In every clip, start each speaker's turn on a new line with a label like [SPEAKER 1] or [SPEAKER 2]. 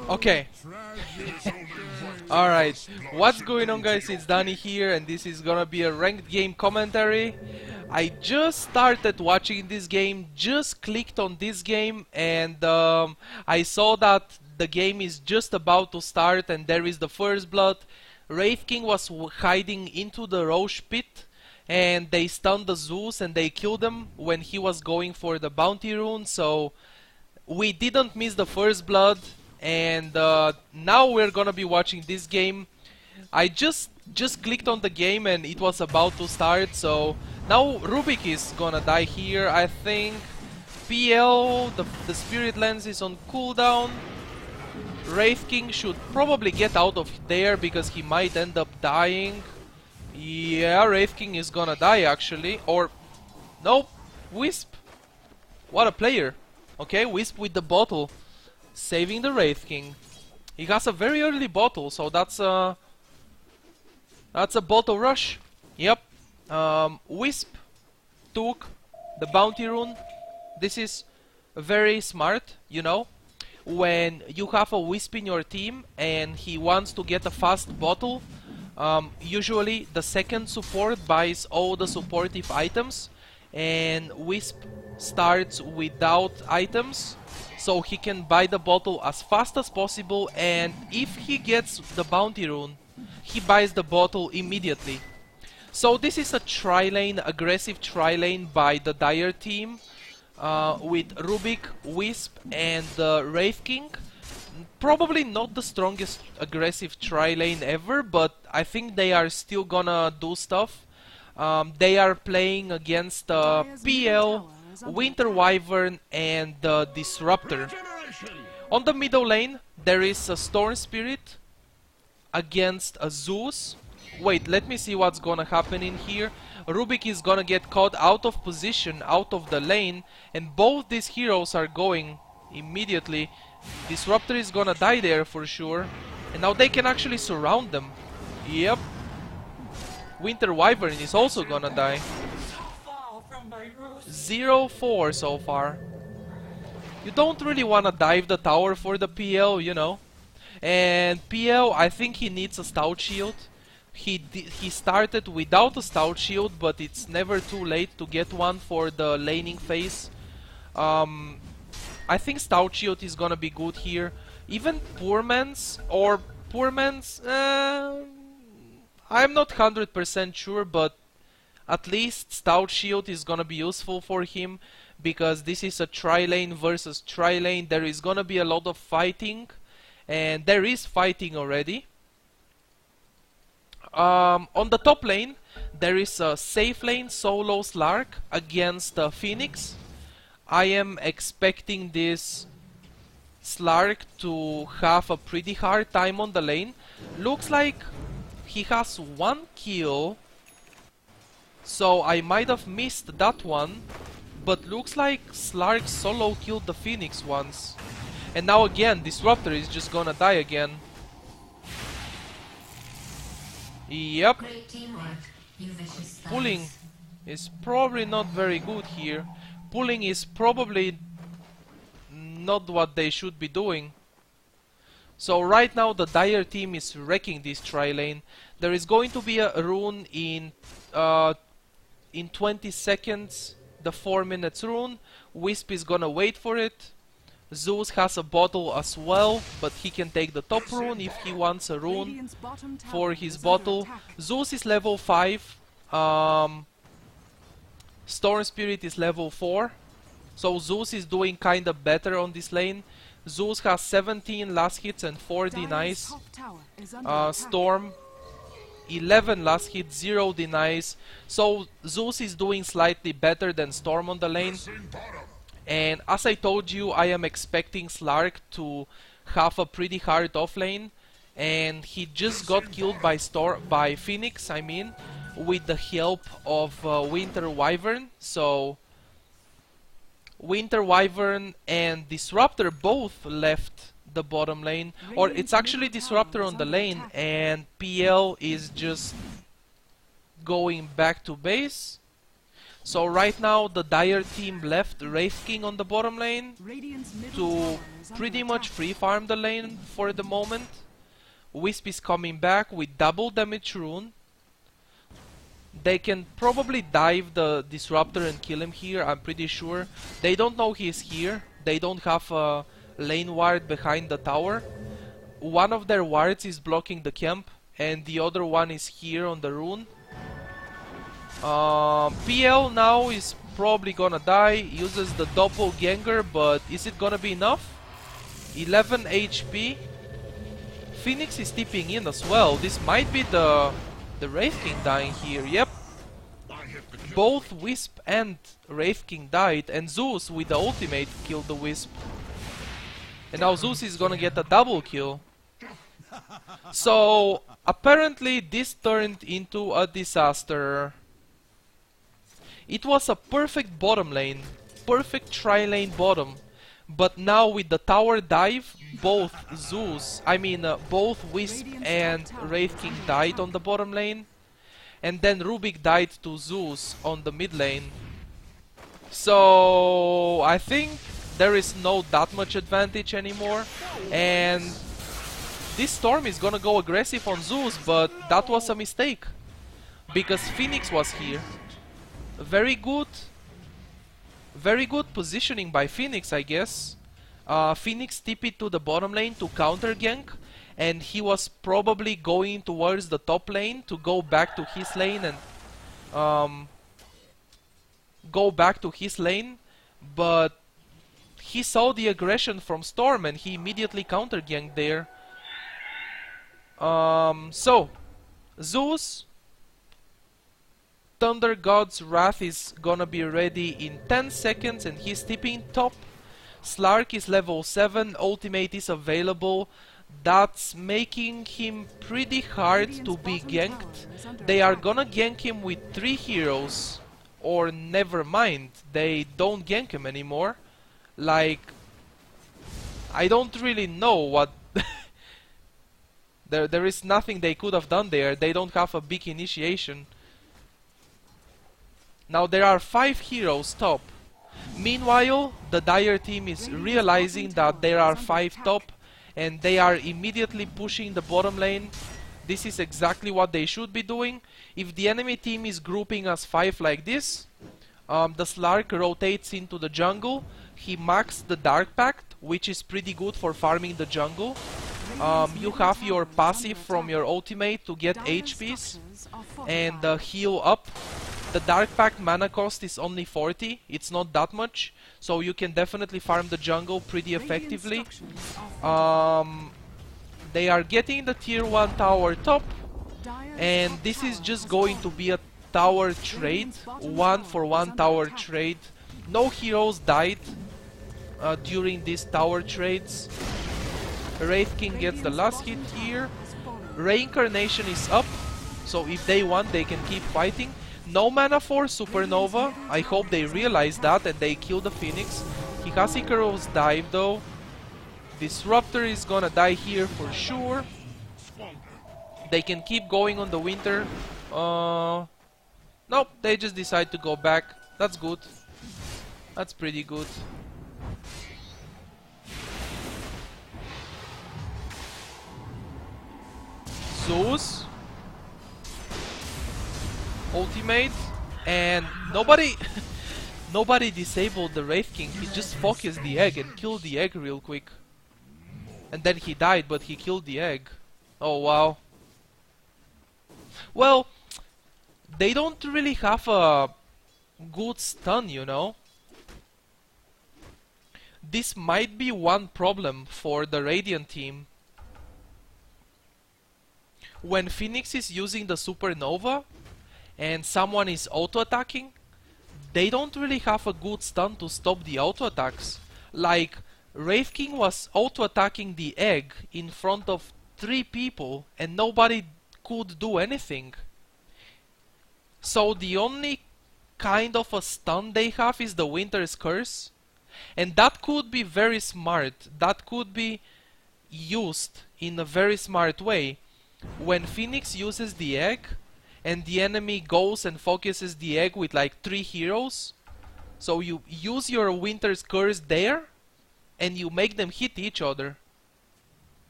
[SPEAKER 1] Okay. Alright, what's going on, guys? It's Danny here, and this is gonna be a ranked game commentary. I just started watching this game, just clicked on this game, and I saw that the game is just about to start and there is the first blood. Wraith King was hiding into the Roche pit, and they stunned the Zeus and they killed him when he was going for the bounty rune, so we didn't miss the first blood. And now we're gonna be watching this game. I just clicked on the game and it was about to start, so now Rubik is gonna die here. I think PL, the Spirit Lens is on cooldown. Wraith King should probably get out of there because he might end up dying. Yeah, Wraith King is gonna die actually. Or, nope, Wisp. What a player. Okay, Wisp with the bottle, saving the Wraith King. He has a very early bottle, so that's a bottle rush. Yep. Wisp took the bounty rune. This is very smart, you know. When you have a Wisp in your team and he wants to get a fast bottle, usually the second support buys all the supportive items, and Wisp starts without items, so he can buy the bottle as fast as possible, and if he gets the bounty rune, he buys the bottle immediately. So this is a tri-lane, aggressive tri-lane by the Dire team, with Rubik, Wisp and Wraith King. Probably not the strongest aggressive tri-lane ever, but I think they are still gonna do stuff. They are playing against PL, Winter Wyvern and Disruptor. On the middle lane there is a Storm Spirit against a Zeus. Wait, let me see what's gonna happen in here. Rubik is gonna get caught out of position, out of the lane, and both these heroes are going immediately. Disruptor is gonna die there for sure, and now they can actually surround them. Yep. Winter Wyvern is also gonna die. 0-4 so far. You don't really wanna dive the tower for the PL, you know. And PL, I think he needs a stout shield. He started without a stout shield, but it's never too late to get one for the laning phase. I think stout shield is gonna be good here. Even poor man's, I'm not 100% sure, but at least stout shield is gonna be useful for him, because this is a tri-lane versus tri-lane. There is gonna be a lot of fighting, and there is fighting already. On the top lane there is a safe lane solo Slark against Phoenix. I am expecting this Slark to have a pretty hard time on the lane. Looks like he has one kill, so I might have missed that one, but looks like Slark solo killed the Phoenix once. And now again Disruptor is just gonna die again. Yep. Pulling is probably not very good here. Pulling is probably not what they should be doing. So right now the Dire team is wrecking this tri-lane. There is going to be a rune in 20 seconds, the 4 minutes rune. Wisp is gonna wait for it. Zeus has a bottle as well, but he can take the top rune if he wants a rune for his bottle. Zeus is level 5. Storm Spirit is level 4. So Zeus is doing kinda better on this lane. Zeus has 17 last hits and 4 denies. Storm 11 last hit, 0 denies. So Zeus is doing slightly better than Storm on the lane. And as I told you, I am expecting Slark to have a pretty hard offlane, and he just got killed by Phoenix, I mean, with the help of Winter Wyvern. So Winter Wyvern and Disruptor both left the bottom lane, or it's actually Disruptor on the lane, and PL is just going back to base. So right now the Dire team left Wraith King on the bottom lane to pretty much free farm the lane for the moment. Wisp is coming back with double damage rune. They can probably dive the Disruptor and kill him here, I'm pretty sure. They don't know he's here. They don't have a lane ward behind the tower. One of their wards is blocking the camp, and the other one is here on the rune. PL now is probably gonna die, uses the doppelganger, but is it gonna be enough? 11 HP. Phoenix is tipping in as well. This might be the Wraith King dying here. Yep. Both Wisp and Wraith King died, and Zeus with the ultimate killed the Wisp. And now Zeus is gonna get a double kill. So apparently this turned into a disaster. It was a perfect bottom lane, perfect tri-lane bottom. But now with the tower dive, both both Wisp and Wraith King died on the bottom lane. And then Rubik died to Zeus on the mid lane. So I think there is no that much advantage anymore. And this Storm is gonna go aggressive on Zeus, but that was a mistake. Because Phoenix was here. Very good positioning by Phoenix, I guess. Phoenix TP'd to the bottom lane to counter gank, and he was probably going towards the top lane to go back to his lane and but he saw the aggression from Storm and he immediately counter ganked there. So Zeus, Thunder God's Wrath is gonna be ready in 10 seconds and he's tipping top. Slark is level 7, ultimate is available. That's making him pretty hard to be ganked. They are gonna gank him with 3 heroes. Or never mind, they don't gank him anymore. Like, I don't really know what... there is nothing they could have done there. They don't have a big initiation. Now there are 5 heroes top. Meanwhile, the Dire team is realizing that there are 5 top and they are immediately pushing the bottom lane. This is exactly what they should be doing. If the enemy team is grouping as 5 like this, the Slark rotates into the jungle. He maxed the Dark Pact, which is pretty good for farming the jungle. You have your passive from your ultimate to get HPs and heal up. The Dark Pact mana cost is only 40, it's not that much, so you can definitely farm the jungle pretty effectively. They are getting the tier 1 tower top, and this is just going to be a tower trade, 1-for-1 tower trade. No heroes died during these tower trades. Wraith King gets the last hit here. Reincarnation is up, so if they want they can keep fighting. No mana for Supernova. I hope they realize that and they kill the Phoenix. He has Icarus dive though. Disruptor is gonna die here for sure. They can keep going on the winter. Nope, they just decide to go back. That's good. That's pretty good. Zeus ultimate, and nobody disabled the Wraith King. He just focused the egg and killed the egg real quick. And then he died, but he killed the egg. Oh wow. Well, they don't really have a good stun, you know. This might be one problem for the Radiant team. When Phoenix is using the Supernova and someone is auto-attacking, they don't really have a good stun to stop the auto-attacks. Like, Wraith King was auto-attacking the egg in front of 3 people and nobody could do anything. So the only kind of a stun they have is the Winter's Curse. And that could be very smart. That could be used in a very smart way. When Phoenix uses the egg and the enemy goes and focuses the egg with like 3 heroes. So you use your Winter's Curse there, and you make them hit each other,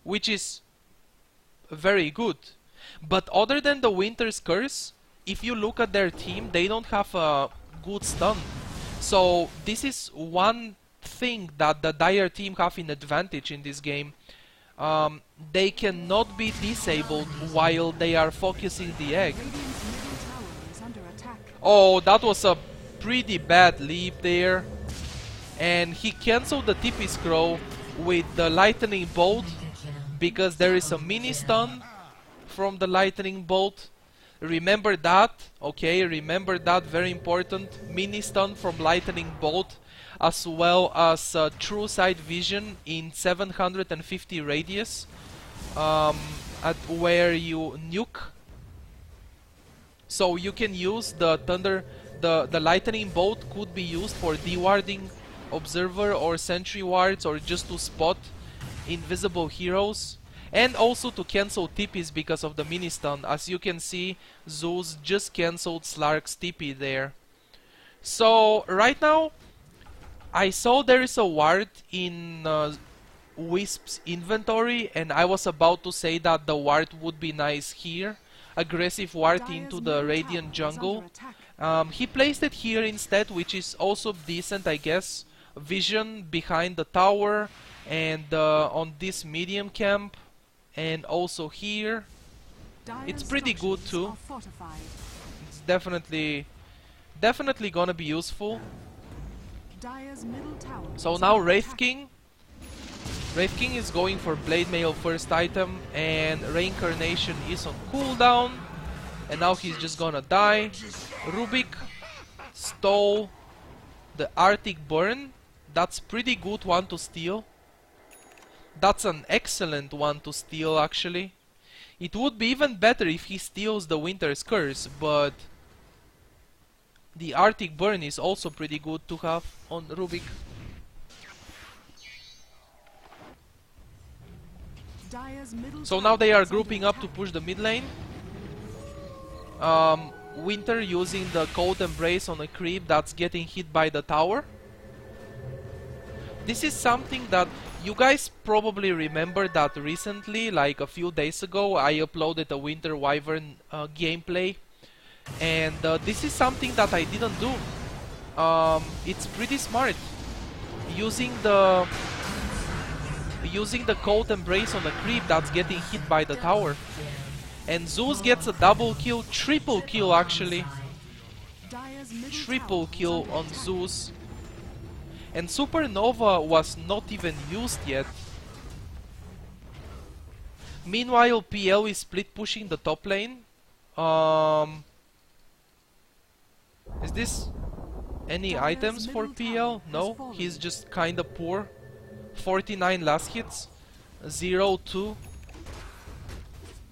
[SPEAKER 1] which is very good. But other than the Winter's Curse, if you look at their team, they don't have a good stun. So this is one thing that the Dire team have in advantage in this game. They cannot be disabled while they are focusing the egg. Oh, that was a pretty bad leap there. And he cancelled the TP scroll with the lightning bolt, because there is a mini stun from the lightning bolt. Remember that, okay, remember that, very important. Mini stun from lightning bolt, as well as true sight vision in 750 radius, at where you nuke. So you can use the thunder, the lightning bolt could be used for dewarding observer or sentry wards, or just to spot invisible heroes, and also to cancel TPs because of the mini stun. As you can see, Zeus just cancelled Slark's TP there. So right now I saw there is a ward in Wisp's inventory, and I was about to say that the ward would be nice here. Aggressive ward into the Radiant jungle. He placed it here instead, which is also decent, I guess. Vision behind the tower, and on this medium camp, and also here. It's pretty good too. It's definitely gonna be useful. So now Wraith King is going for Blade Mail first item, and Reincarnation is on cooldown, and now he's just gonna die. Rubik stole the Arctic Burn. That's pretty good one to steal. That's an excellent one to steal, actually. It would be even better if he steals the Winter's Curse, but the Arctic Burn is also pretty good to have on Rubik. So now they are grouping up to push the mid lane. Winter using the Cold Embrace on a creep that's getting hit by the tower. This is something that you guys probably remember that recently, like a few days ago, I uploaded a Winter Wyvern gameplay, and this is something that I didn't do. It's pretty smart. Using the Cold Embrace on a creep that's getting hit by the tower. And Zeus gets a double kill, triple kill actually. Triple kill on Zeus. And Supernova was not even used yet. Meanwhile, PL is split pushing the top lane. Is this any items for PL? No, he's just kinda poor. 49 last hits, 0-2.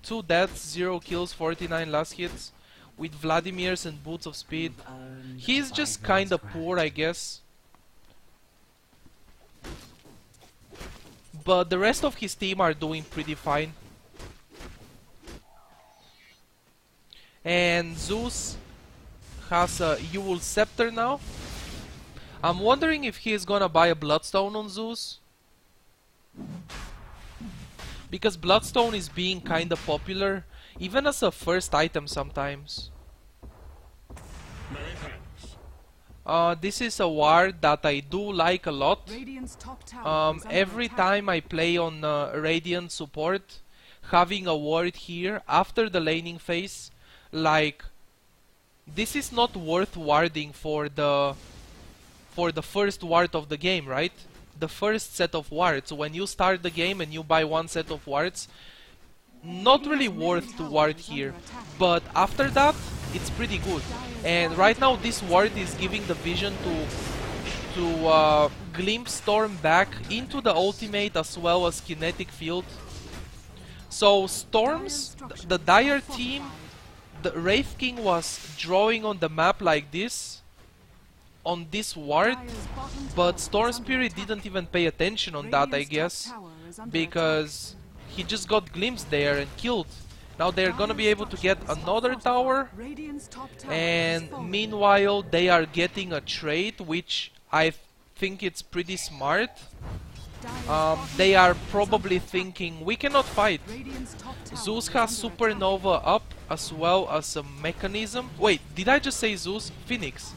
[SPEAKER 1] 2 deaths, 0 kills, 49 last hits. With Vladimir's and Boots of Speed. He's just kinda poor, I guess. But the rest of his team are doing pretty fine. And Zeus has a Yule Scepter now. I'm wondering if he is gonna buy a Bloodstone on Zeus. Because Bloodstone is being kinda popular, even as a first item sometimes. This is a ward that I do like a lot. Every time I play on Radiant support, having a ward here after the laning phase, like, this is not worth warding for the first ward of the game, right? The first set of wards. When you start the game and you buy one set of wards, not really worth to ward here. But after that, it's pretty good. And right now this ward is giving the vision to glimpse Storm back into the ultimate as well as kinetic field. So Storms, the Dire team, the Wraith King was drawing on the map like this, on this ward, but Storm Spirit didn't even pay attention on that, I guess, because he just got glimpsed there and killed. Now they're gonna be able to get another tower, and meanwhile they are getting a trade, which I think it's pretty smart. They are probably thinking, we cannot fight. Zeus has Supernova up as well as a Mechanism. Wait, did I just say Zeus? Phoenix.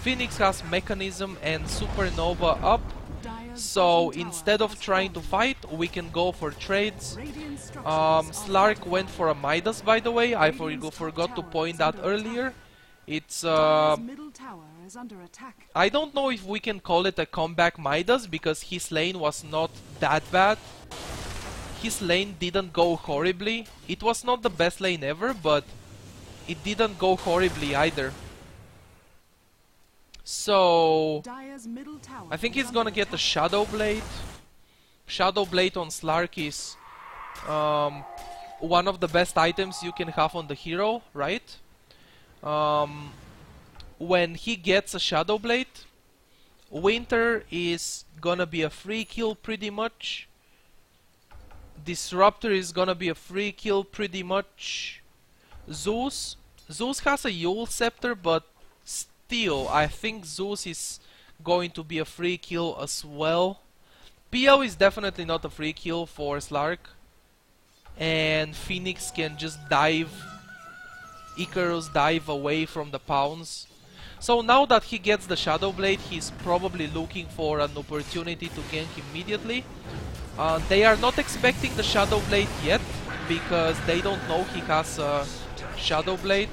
[SPEAKER 1] Phoenix has Mechanism and Supernova up. So instead of trying to fight, we can go for trades. Slark went for a Midas, by the way. I forgot to point that earlier. It's I don't know if we can call it a comeback Midas, because his lane was not that bad. His lane didn't go horribly. It was not the best lane ever, but it didn't go horribly either. So I think he's gonna get the Shadow Blade. Shadow Blade on Slark is one of the best items you can have on the hero, right? When he gets a Shadow Blade, Winter is gonna be a free kill pretty much. Disruptor is gonna be a free kill pretty much. Zeus has a Yule Scepter, but still, I think Zeus is going to be a free kill as well. PL is definitely not a free kill for Slark. And Phoenix can just dive, Icarus dive away from the pounds. So now that he gets the Shadow Blade, he's probably looking for an opportunity to gank immediately. They are not expecting the Shadow Blade yet, because they don't know he has a Shadow Blade.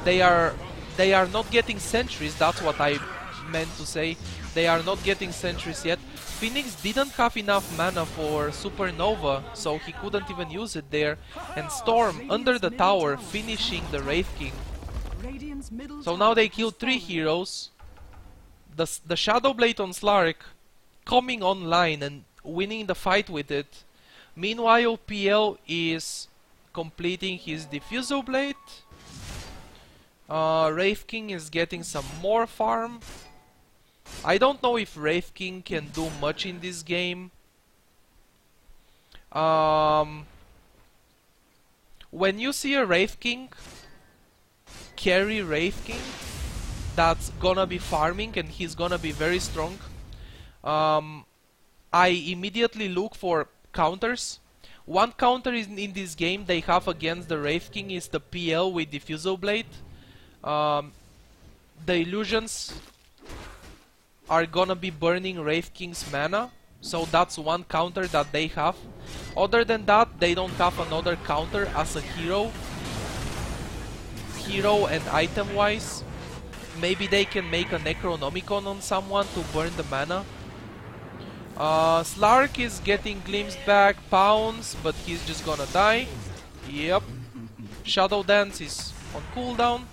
[SPEAKER 1] They are not getting sentries, that's what I meant to say. They are not getting sentries yet. Phoenix didn't have enough mana for Supernova, so he couldn't even use it there. And Storm under the tower, finishing the Wraith King. So now they killed 3 heroes. The Shadow Blade on Slark coming online and winning the fight with it. Meanwhile, PL is completing his Diffusal Blade. Wraith King is getting some more farm. I don't know if Wraith King can do much in this game. When you see a Wraith King carry Wraith King that's gonna be farming and he's gonna be very strong, I immediately look for counters. One counter in this game they have against the Wraith King is the PL with Diffusal Blade. The illusions are gonna be burning Wraith King's mana, so that's one counter that they have. Other than that, they don't have another counter as a hero and item wise. Maybe they can make a Necronomicon on someone to burn the mana. Slark is getting glimpsed back, pounds, but he's just gonna die. Yep. Shadow Dance is on cooldown.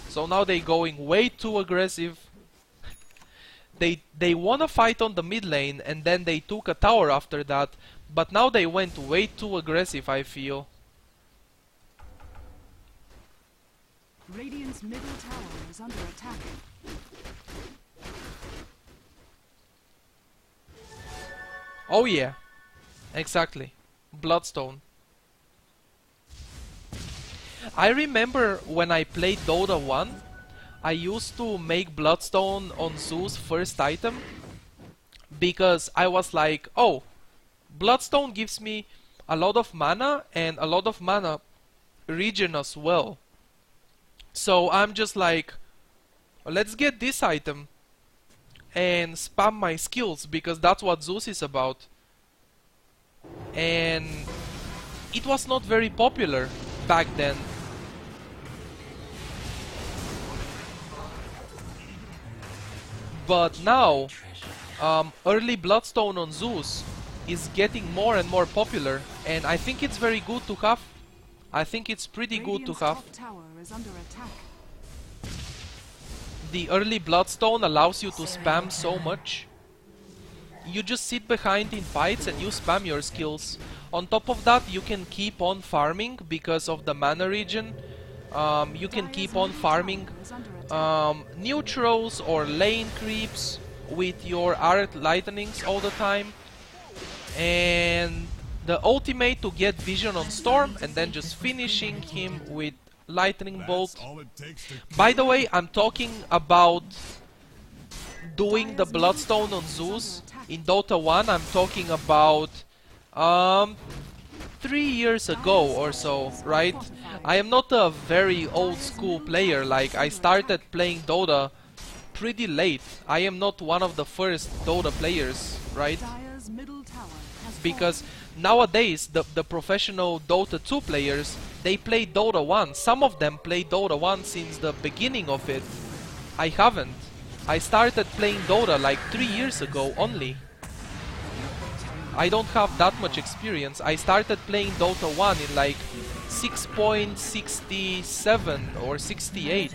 [SPEAKER 1] So now they're going way too aggressive. They wanna fight on the mid lane and then they took a tower after that, but now they went way too aggressive, I feel.
[SPEAKER 2] Radiant's middle tower is under attack.
[SPEAKER 1] Oh yeah, exactly. Bloodstone. I remember when I played Dota 1, I used to make Bloodstone on Zeus first item, because I was like, oh, Bloodstone gives me a lot of mana and a lot of mana regen as well. So I'm just like, let's get this item and spam my skills, because that's what Zeus is about. And it was not very popular back then. But now, early Bloodstone on Zeus is getting more and more popular, and I think it's very good to have. I think it's pretty good to have. The early Bloodstone allows you to spam so much. You just sit behind in fights and you spam your skills. On top of that, you can keep on farming because of the mana regen. You can keep on farming neutrals or lane creeps with your Art Lightnings all the time. And the ultimate to get vision on Storm and then just finishing him with lightning bolt. By the way, I'm talking about doing the Bloodstone on Zeus in Dota 1. I'm talking about 3 years ago or so, right? I am not a very old school player. Like, I started playing Dota pretty late. I am not one of the first Dota players, right? Because nowadays the professional Dota 2 players, they play Dota 1. Some of them play Dota 1 since the beginning of it. I haven't. I started playing Dota like 3 years ago only. I don't have that much experience. I started playing Dota 1 in like 6.67 or 68.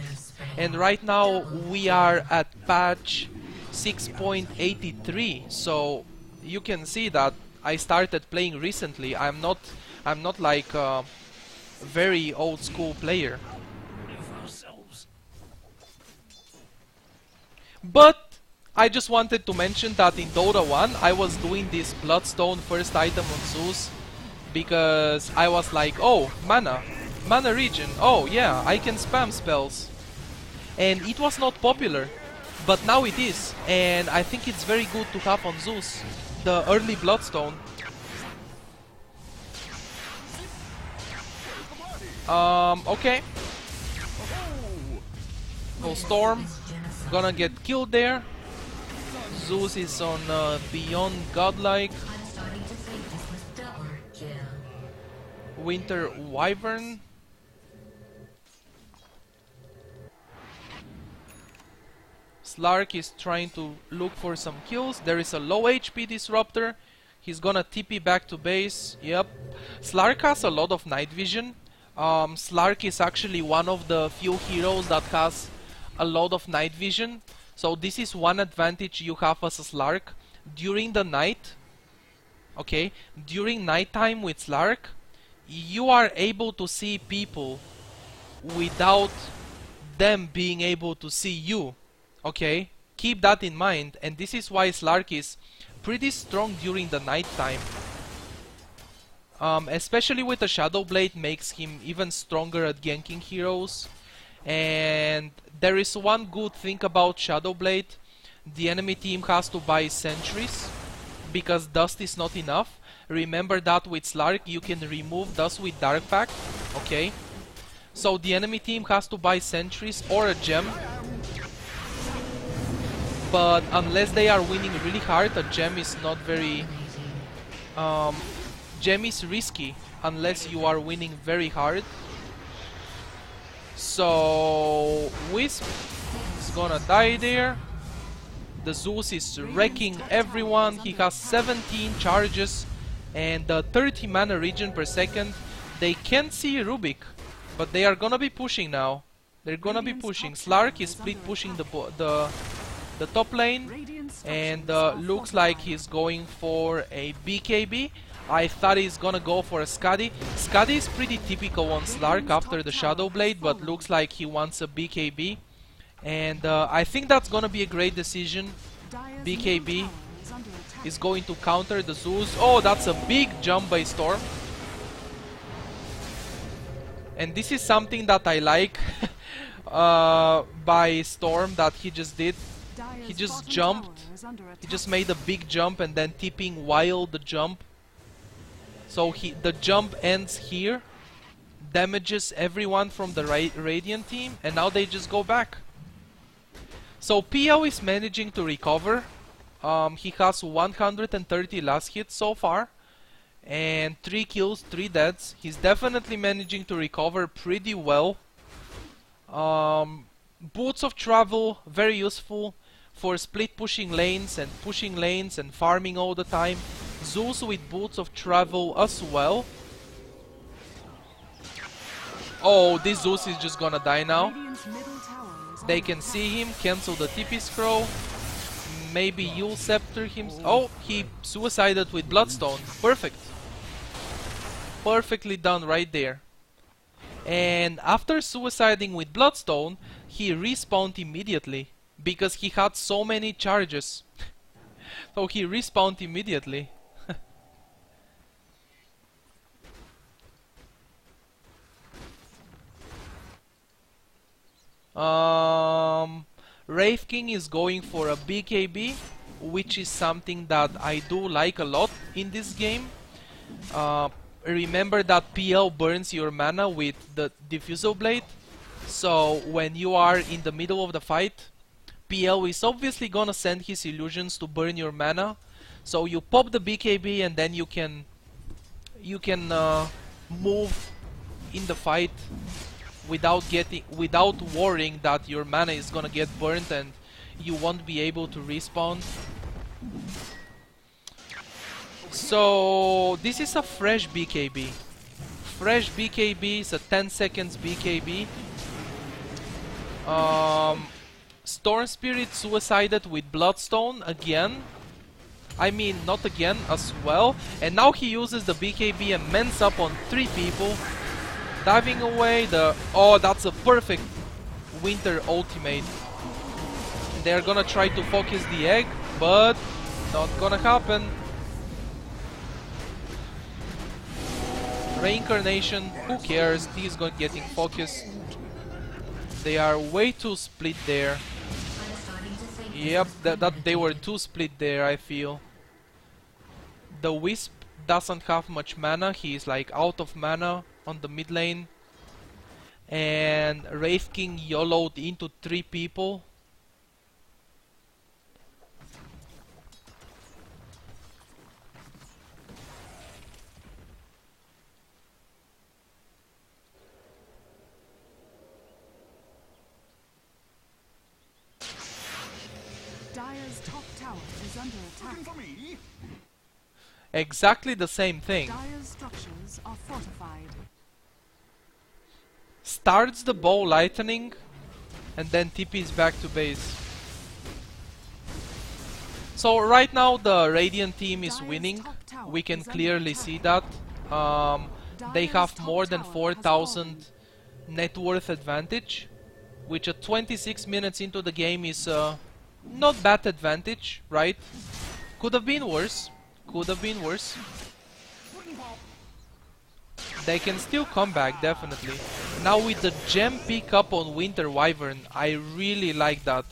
[SPEAKER 1] And right now we are at patch 6.83. So you can see that I started playing recently. I'm not like a very old school player. But I just wanted to mention that in Dota 1 I was doing this Bloodstone first item on Zeus because I was like, oh, mana regen, oh yeah, I can spam spells. And it was not popular, but now it is, and I think it's very good to have on Zeus, the early Bloodstone. Okay. Oh, Storm gonna get killed there. Zeus is on Beyond Godlike. Winter Wyvern. Slark is trying to look for some kills. There is a low HP Disruptor. He's gonna TP back to base. Yep. Slark has a lot of night vision. Slark is actually one of the few heroes that has a lot of night vision. So this is one advantage you have as a Slark. During the night, okay, during nighttime with Slark, you are able to see people without them being able to see you. Okay, keep that in mind, and this is why Slark is pretty strong during the night time. Especially with the Shadow Blade makes him even stronger at ganking heroes. And there is one good thing about Shadow Blade. The enemy team has to buy sentries because dust is not enough. Remember that with Slark you can remove dust with Dark Pact. Okay, so the enemy team has to buy sentries or a gem. But unless they are winning really hard, a gem is not very... gem is risky unless you are winning very hard. So Wisp is gonna die there. The Zeus is wrecking everyone. He has 17 charges and 30 mana regen per second. They can't see Rubik, but they are gonna be pushing now. They're gonna be pushing. Slark is split pushing the top lane, and looks like he's going for a BKB. I thought he's gonna go for a Skadi. Skadi is pretty typical on Slark after the Shadow Blade, but looks like he wants a BKB. And I think that's gonna be a great decision. BKB is going to counter the Zeus. Oh, that's a big jump by Storm. And this is something that I like by Storm that he just did. He just jumped. He just made a big jump and then tipping while the jump. So the jump ends here, damages everyone from the Radiant team, and now they just go back. So Pio is managing to recover. He has 130 last hits so far, and 3 kills, 3 deaths. He's definitely managing to recover pretty well. Boots of Travel, very useful for split pushing lanes and farming all the time. Zeus with Boots of Travel as well. Oh, this Zeus is just gonna die now. They can see him, cancel the TP scroll. Maybe Yule Scepter him. Oh, he suicided with Bloodstone. Perfect. Perfectly done right there. And after suiciding with Bloodstone, he respawned immediately because he had so many charges. So he respawned immediately. Wraith King is going for a BKB, which is something that I do like a lot in this game. Remember that PL burns your mana with the Diffusal Blade, so when you are in the middle of the fight, PL is obviously gonna send his illusions to burn your mana, so you pop the BKB and then you can move in the fight without worrying that your mana is gonna get burnt and you won't be able to respawn. So this is a fresh BKB. Fresh BKB is a 10 seconds BKB. Storm Spirit suicided with Bloodstone again. I mean, not again, as well. And now he uses the BKB and mends up on 3 people. Diving away the... Oh, that's a perfect Winter ultimate. They're gonna try to focus the egg, but not gonna happen. Reincarnation, who cares? He's going getting focused. They are way too split there. Yep, that they were too split there, I feel. The Wisp doesn't have much mana. He is like out of mana on the mid lane. And Wraith King YOLO'd into 3 people.
[SPEAKER 2] Dire's top tower is under attack.
[SPEAKER 1] Exactly the same thing.
[SPEAKER 2] Dire's structures are fortified.
[SPEAKER 1] Starts the bow lightning and then TP's back to base. So right now the Radiant team is winning. We can clearly see that. They have more than 4,000 net worth advantage, which at 26 minutes into the game is not bad advantage, right? Could have been worse. Could have been worse. They can still come back, definitely. Now with the gem pickup on Winter Wyvern, I really like that.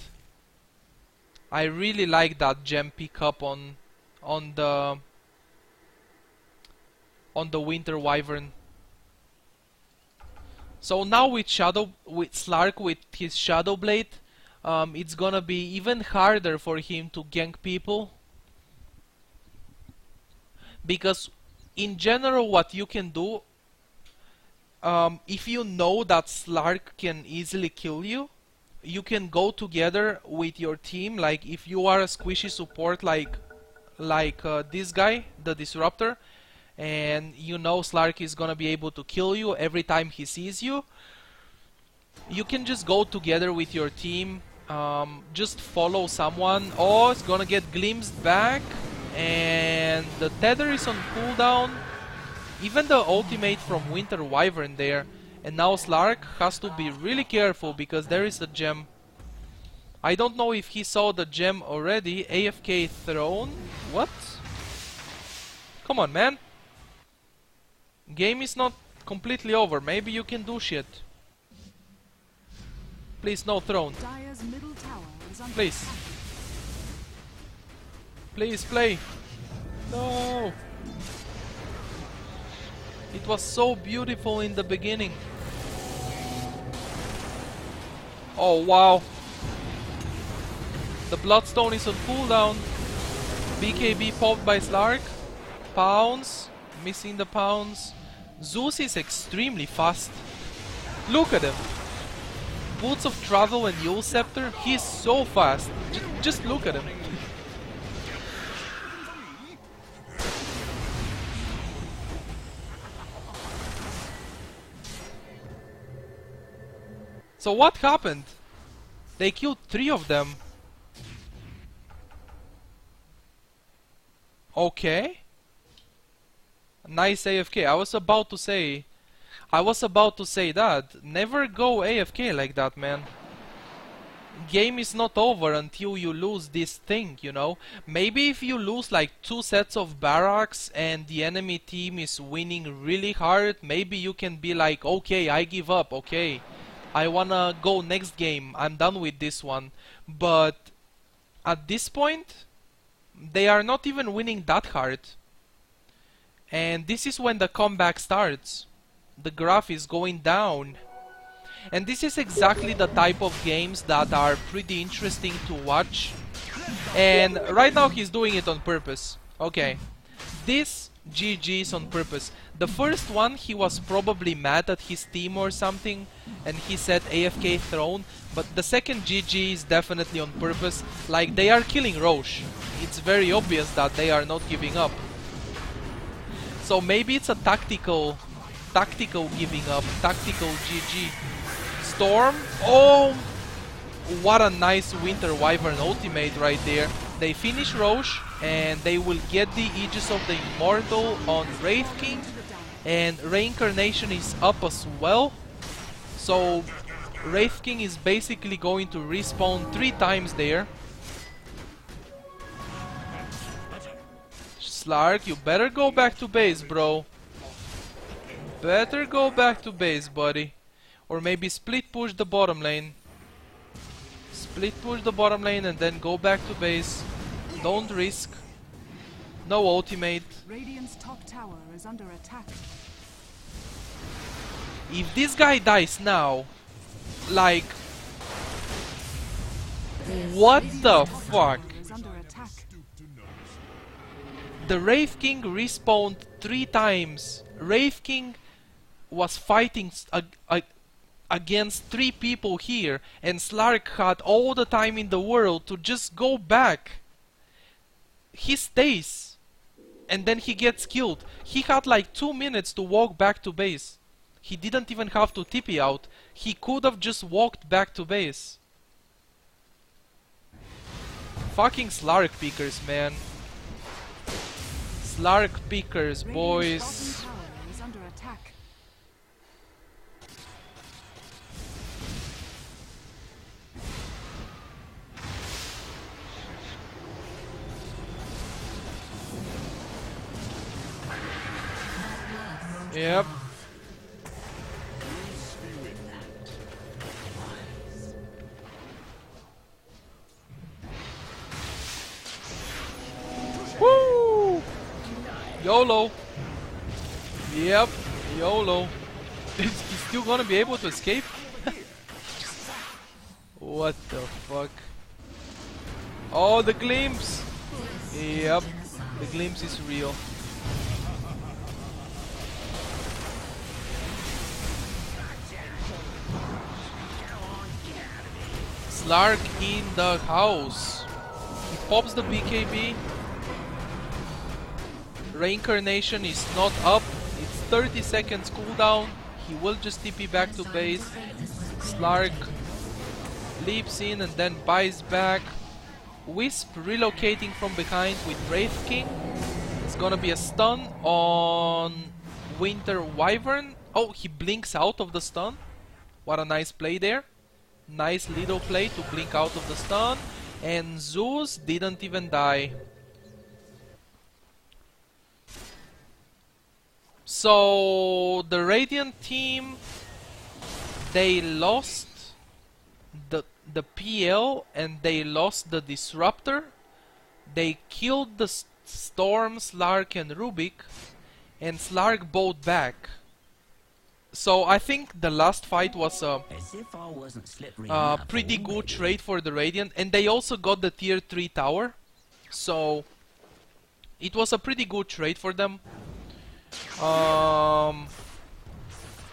[SPEAKER 1] I really like that gem pickup on the Winter Wyvern. So now with Slark with his Shadow Blade, it's gonna be even harder for him to gank people. Because in general what you can do, if you know that Slark can easily kill you, you can go together with your team. Like if you are a squishy support like this guy, the Disruptor, and you know Slark is gonna be able to kill you every time he sees you, you can just go together with your team, just follow someone. Oh, it's gonna get glimpsed back, and the tether is on cooldown. Even the ultimate from Winter Wyvern there. And now Slark has to be really careful because there is a gem. I don't know if he saw the gem already. AFK Throne? What? Come on, man. Game is not completely over. Maybe you can do shit. Please, no throne.
[SPEAKER 2] Dire's middle tower is under
[SPEAKER 1] Please.
[SPEAKER 2] attack.
[SPEAKER 1] Please play. No. It was so beautiful in the beginning. Oh wow. The Bloodstone is on cooldown. BKB popped by Slark. Pounds. Missing the pounds. Zeus is extremely fast. Look at him. Boots of Travel and Yule Scepter. He's so fast. Just look at him. So what happened? They killed 3 of them. Okay. Nice AFK. I was about to say that. Never go AFK like that, man. Game is not over until you lose this thing, you know. Maybe if you lose like 2 sets of barracks and the enemy team is winning really hard, maybe you can be like, okay, I give up, okay. I wanna go next game. I'm done with this one. But at this point, they are not even winning that hard. And this is when the comeback starts. The graph is going down. And this is exactly the type of games that are pretty interesting to watch. And right now he's doing it on purpose. Okay. This GG is on purpose. The first one, he was probably mad at his team or something, and he said AFK throne. But the second GG is definitely on purpose. Like, they are killing Roche. It's very obvious that they are not giving up. So maybe it's a tactical giving up, tactical GG. Storm, oh, what a nice Winter Wyvern ultimate right there. They finish Roche, and they will get the Aegis of the Immortal on Wraith King, and Reincarnation is up as well. So Wraith King is basically going to respawn 3 times there. Slark, you better go back to base, bro. Better go back to base, buddy. Or maybe split push the bottom lane. Split push the bottom lane and then go back to base. Don't risk. No ultimate.
[SPEAKER 2] Radiant's top tower is under attack.
[SPEAKER 1] If this guy dies now, like, what the fuck?
[SPEAKER 2] Is under attack.
[SPEAKER 1] The Wraith King respawned 3 times. Wraith King was fighting against 3 people here, and Slark had all the time in the world to just go back. He stays, and then he gets killed. He had like 2 minutes to walk back to base. He didn't even have to TP out. He could have just walked back to base. Fucking Slark pickers, man. Slark pickers, boys.
[SPEAKER 2] Radiant's bottom tower is under attack.
[SPEAKER 1] Yep. Woo! YOLO. Yep, YOLO. He's still gonna be able to escape? What the fuck? Oh, the glimpse! Yep, the glimpse is real. Slark in the house. He pops the BKB. Reincarnation is not up. It's 30 seconds cooldown. He will just TP back to base. Slark leaps in and then buys back. Wisp relocating from behind with Wraith King. It's gonna be a stun on Winter Wyvern. Oh, he blinks out of the stun. What a nice play there. Nice little play to blink out of the stun. And Zeus didn't even die. So the Radiant team, they lost the PL and they lost the Disruptor. They killed the Storm, Slark and Rubik, and Slark bowed back. So I think the last fight was a pretty good trade for the Radiant, and they also got the tier 3 tower. So it was a pretty good trade for them.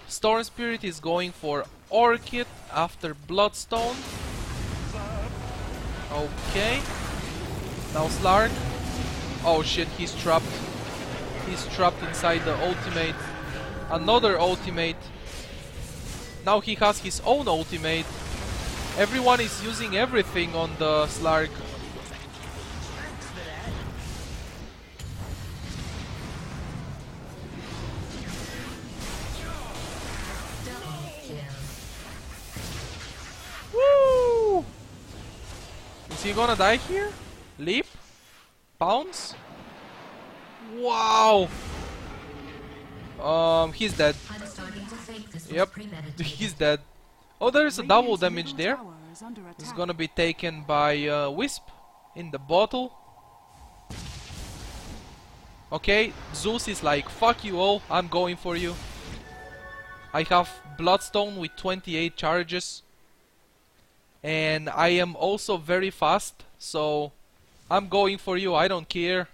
[SPEAKER 1] Storm Spirit is going for Orchid after Bloodstone. Okay. Now Slark. Oh shit, he's trapped. He's trapped inside the ultimate. Another ultimate. Now he has his own ultimate. Everyone is using everything on the Slark. Woo! Is he gonna die here? Leap? Pounce? Wow! He's dead. Yep, he's dead. Oh, there is a double damage
[SPEAKER 2] middle
[SPEAKER 1] there.
[SPEAKER 2] tower is under
[SPEAKER 1] It's
[SPEAKER 2] attack.
[SPEAKER 1] gonna be taken by Wisp in the bottle. Okay, Zeus is like, fuck you all, I'm going for you. I have Bloodstone with 28 charges. And I am also very fast, so I'm going for you, I don't care.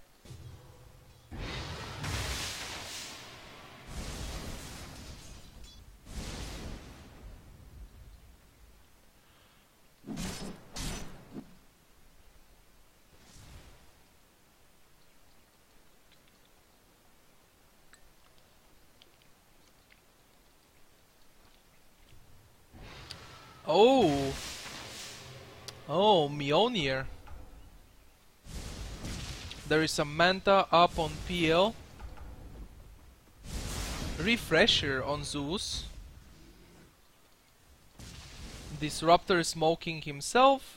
[SPEAKER 1] Oh! Oh, Mjolnir. There is a Manta up on PL. Refresher on Zeus. Disruptor smoking himself.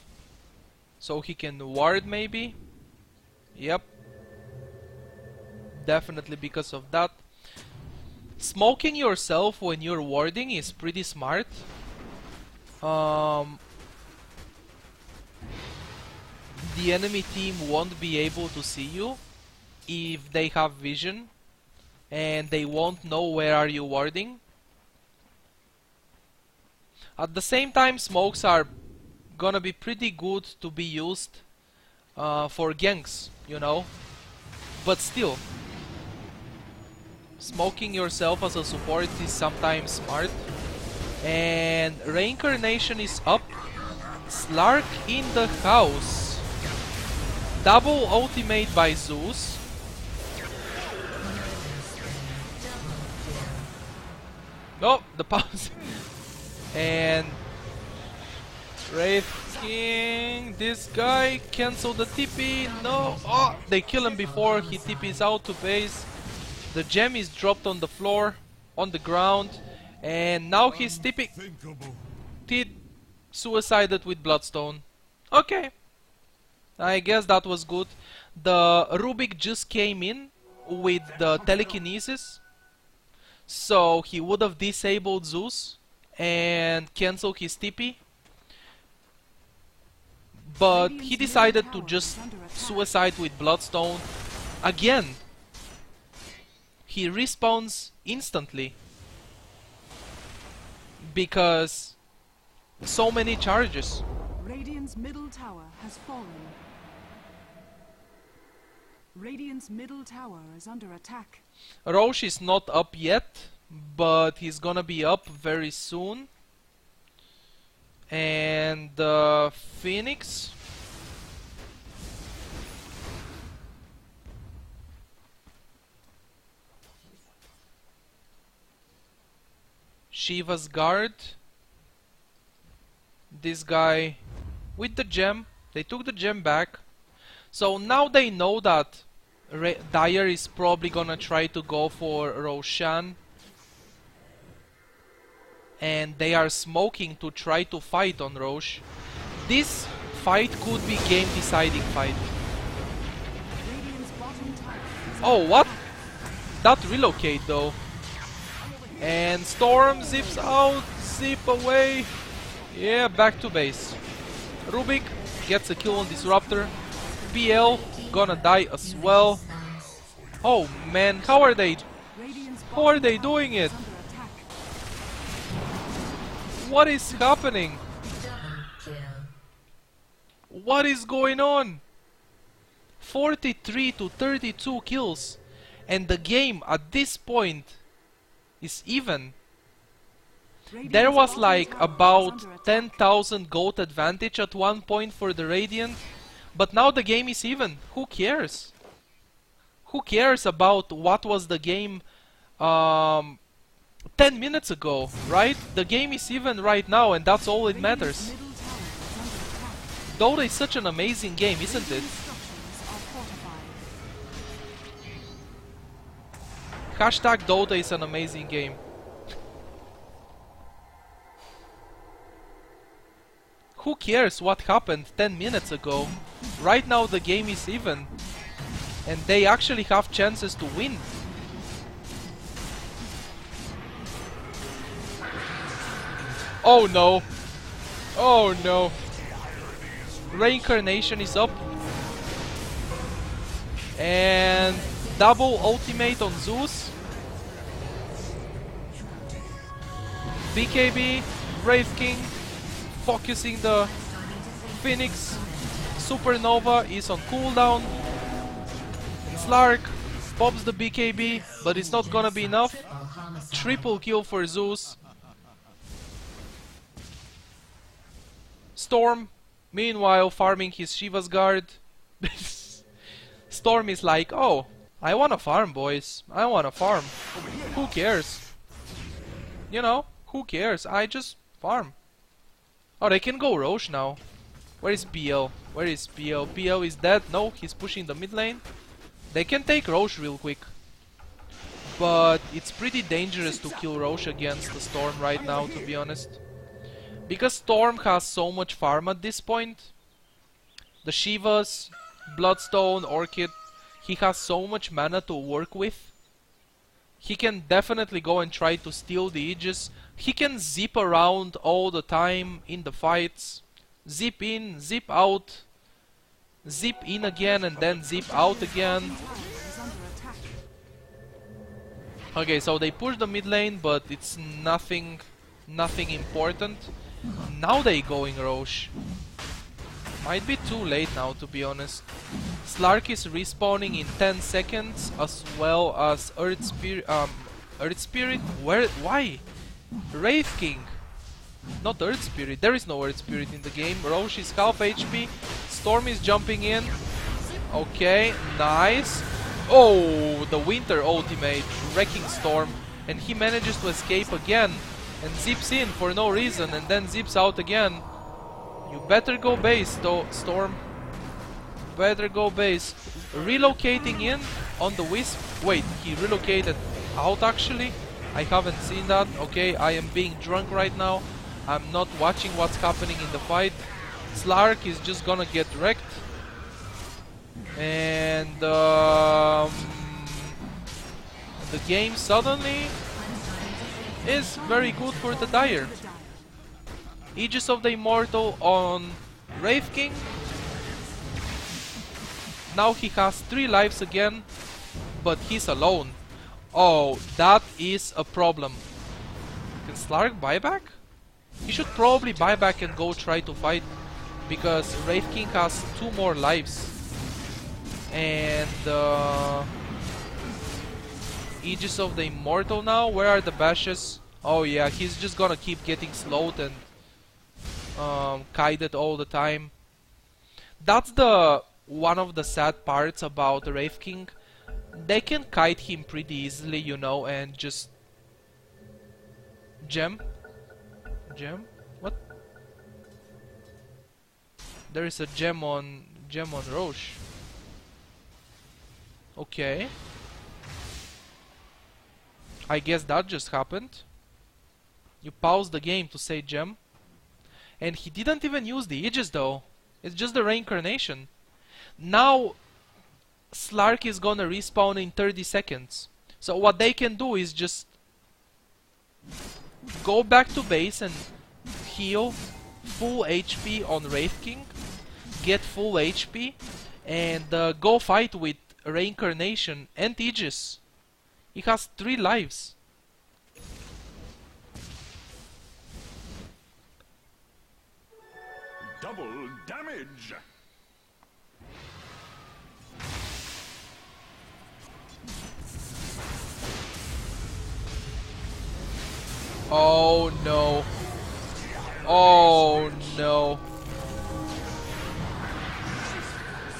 [SPEAKER 1] So he can ward maybe. Yep. Definitely because of that. Smoking yourself when you're warding is pretty smart. The enemy team won't be able to see you if they have vision, and they won't know where are you warding. At the same time, smokes are gonna be pretty good to be used for ganks, you know. But still, smoking yourself as a support is sometimes smart. And Reincarnation is up. Slark in the house. Double ultimate by Zeus. Oh, the pause. And Wraith King, this guy cancel the TP. No, oh, they kill him before he TPs out to base. The gem is dropped on the floor, on the ground, and now he's TP. Suicided with Bloodstone. Okay, I guess that was good. The Rubik just came in with the telekinesis, so he would have disabled Zeus and cancelled his TP. But he decided to just suicide with Bloodstone. Again, he respawns instantly because so many charges.
[SPEAKER 2] Radiant's middle tower has fallen. Radiant's middle tower is under attack.
[SPEAKER 1] Roche is not up yet, but he's gonna be up very soon. And Phoenix. Shiva's guard. This guy with the gem. They took the gem back. So now they know that Dyer is probably gonna try to go for Roshan. And they are smoking to try to fight on Roche. This fight could be game deciding fight.
[SPEAKER 2] Radiant's bottom tower is
[SPEAKER 1] Oh, what? That relocate though. And Storm zips out, zip away. Yeah, back to base. Rubik gets a kill on Disruptor. PL gonna die as well. Oh man, how are they
[SPEAKER 2] Radiant's
[SPEAKER 1] doing it?
[SPEAKER 2] under attack.
[SPEAKER 1] What is happening? What is going on? 43 to 32 kills, and the game at this point is even. There
[SPEAKER 2] Radiant's
[SPEAKER 1] was
[SPEAKER 2] bottom
[SPEAKER 1] like
[SPEAKER 2] tower is
[SPEAKER 1] about
[SPEAKER 2] under attack.
[SPEAKER 1] 10,000 gold advantage at one point for the Radiant, but now the game is even. Who cares? Who cares about what was the game 10 minutes ago, right? The game is even right now, and that's all it matters.
[SPEAKER 2] Radiant's middle tower is under attack.
[SPEAKER 1] Dota is such an amazing game, isn't it?
[SPEAKER 2] Radiant structures are fortified.
[SPEAKER 1] Hashtag Dota is an amazing game. Who cares what happened 10 minutes ago? Right now the game is even. And they actually have chances to win. Oh no! Oh no! Reincarnation is up. And double ultimate on Zeus. BKB, Brave King, focusing the Phoenix. Supernova is on cooldown. And Slark pops the BKB, but it's not gonna be enough. Triple kill for Zeus. Storm, meanwhile, farming his Shiva's Guard. Storm is like, oh, I wanna farm, boys. I wanna farm. Who cares? You know, who cares? I just farm. Oh, they can go Roche now. Where is BL? Where is BL? BL is dead. No, he's pushing the mid lane. They can take Roche real quick. But it's pretty dangerous to kill Roche against the Storm right now, to be honest. Because Storm has so much farm at this point. The Shivas, Bloodstone, Orchid, he has so much mana to work with. He can definitely go and try to steal the Aegis. He can zip around all the time in the fights. Zip in, zip out. Zip in again and then zip out again. Okay, so they push the mid lane, but it's nothing important. Now they going Roche. Might be too late now, to be honest. Slark is respawning in 10 seconds, as well as Earth Spirit. Earth Spirit? Where? Why? Wraith King. Not Earth Spirit. There is no Earth Spirit in the game. Roche is half HP. Storm is jumping in. Okay, nice. Oh, the Winter ultimate, wrecking Storm, and he manages to escape again and zips in for no reason and then zips out again. You better go base, though, Storm. Better go base. Relocating in on the Wisp. Wait, he relocated out actually? I haven't seen that. Okay, I am being drunk right now. I'm not watching what's happening in the fight. Slark is just gonna get wrecked. And the game suddenly is very good for the Dire. Aegis of the Immortal on Wraith King. Now he has 3 lives again, but he's alone. Oh, that is a problem. Can Slark buy back? He should probably buy back and go try to fight, because Wraith King has 2 more lives. And Aegis of the Immortal now, where are the bashes? Oh yeah, he's just gonna keep getting slowed and kited all the time. That's the one of the sad parts about Wraith King. They can kite him pretty easily, you know, and just gem? What? There is a gem on Roche. Okay. I guess that just happened. You paused the game to say gem. And he didn't even use the Aegis though. It's just the reincarnation. Now Slark is gonna respawn in 30 seconds. So what they can do is just go back to base and heal full HP on Wraith King. Get full HP. And go fight with Reincarnation and Aegis. He has 3 lives.
[SPEAKER 3] Double damage.
[SPEAKER 1] Oh no. Oh no.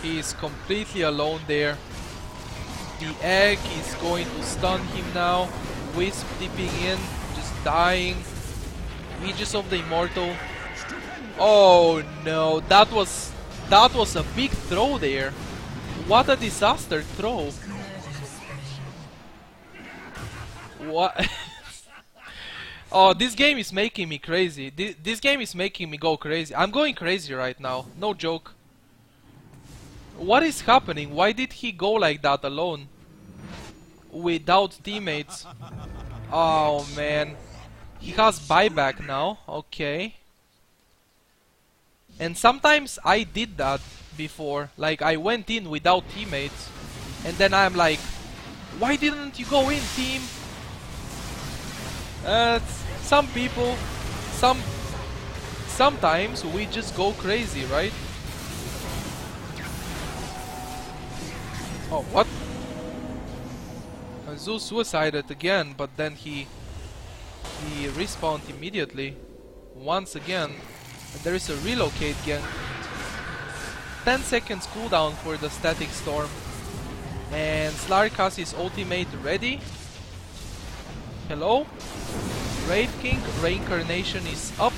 [SPEAKER 1] He is completely alone there. The egg is going to stun him now. Wisp dipping in, just dying. Aegis of the Immortal. Oh no, that was a big throw there. What a disaster throw. What? Oh, this game is making me crazy. This game is making me go crazy. I'm going crazy right now, no joke. What is happening? Why did he go like that alone? Without teammates? Oh man. He has buyback now, okay. And sometimes I did that before, like I went in without teammates, and then I'm like, why didn't you go in, team? Some people, sometimes we just go crazy, right? Oh, what? Zeus suicided again, but then he respawned immediately. Once again. And there is a relocate gang. 10 seconds cooldown for the static storm. And Slark has his ultimate ready. Hello? Wraith King reincarnation is up.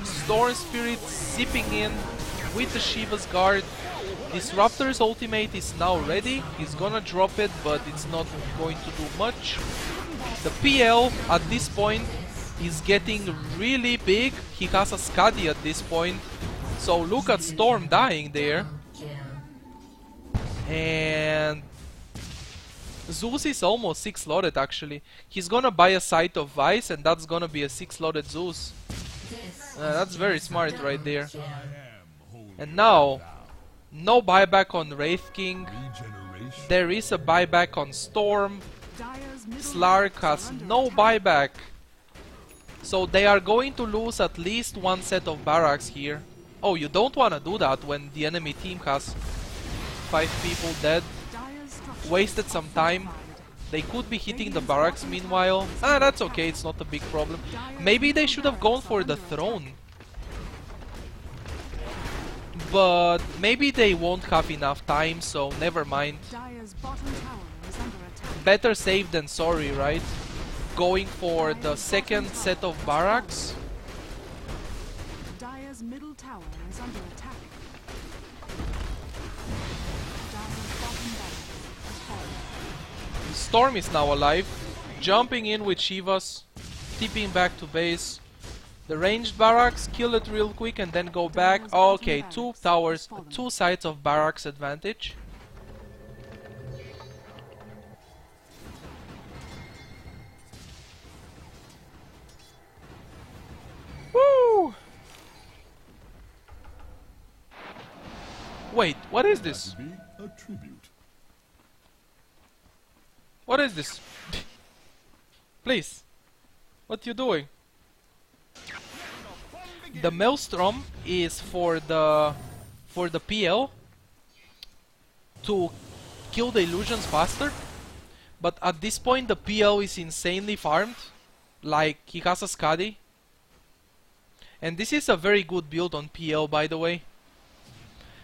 [SPEAKER 1] Storm Spirit zipping in with the Shiva's guard. Disruptor's ultimate is now ready. He's gonna drop it, but it's not going to do much. The PL at this point is getting really big. He has a Skadi at this point. So look at Storm dying there. And Zeus is almost 6-slotted actually. He's gonna buy a Sight of Vice and that's gonna be a 6-slotted Zeus. That's very smart right there. And now, no buyback on Wraith King. There is a buyback on Storm. Slark has no buyback. So they are going to lose at least one set of barracks here. Oh, you don't want to do that when the enemy team has 5 people dead. Wasted some time. They could be hitting the barracks meanwhile. That's okay, it's not a big problem. Maybe they should have gone for the throne. But maybe they won't have enough time, so never mind. Better safe than sorry, right? Going for the second set of barracks.
[SPEAKER 2] Dire's middle tower is under attack.
[SPEAKER 1] Storm is now alive, jumping in with Shivas, tipping back to base. The ranged barracks, kill it real quick and then go back. Okay, 2 towers, 2 sides of barracks advantage. Woo! Wait, what is this? What is this? Please, what you doing? The Maelstrom is for the PL to kill the illusions faster, but at this point the PL is insanely farmed, like he has a Skadi. And this is a very good build on PL, by the way.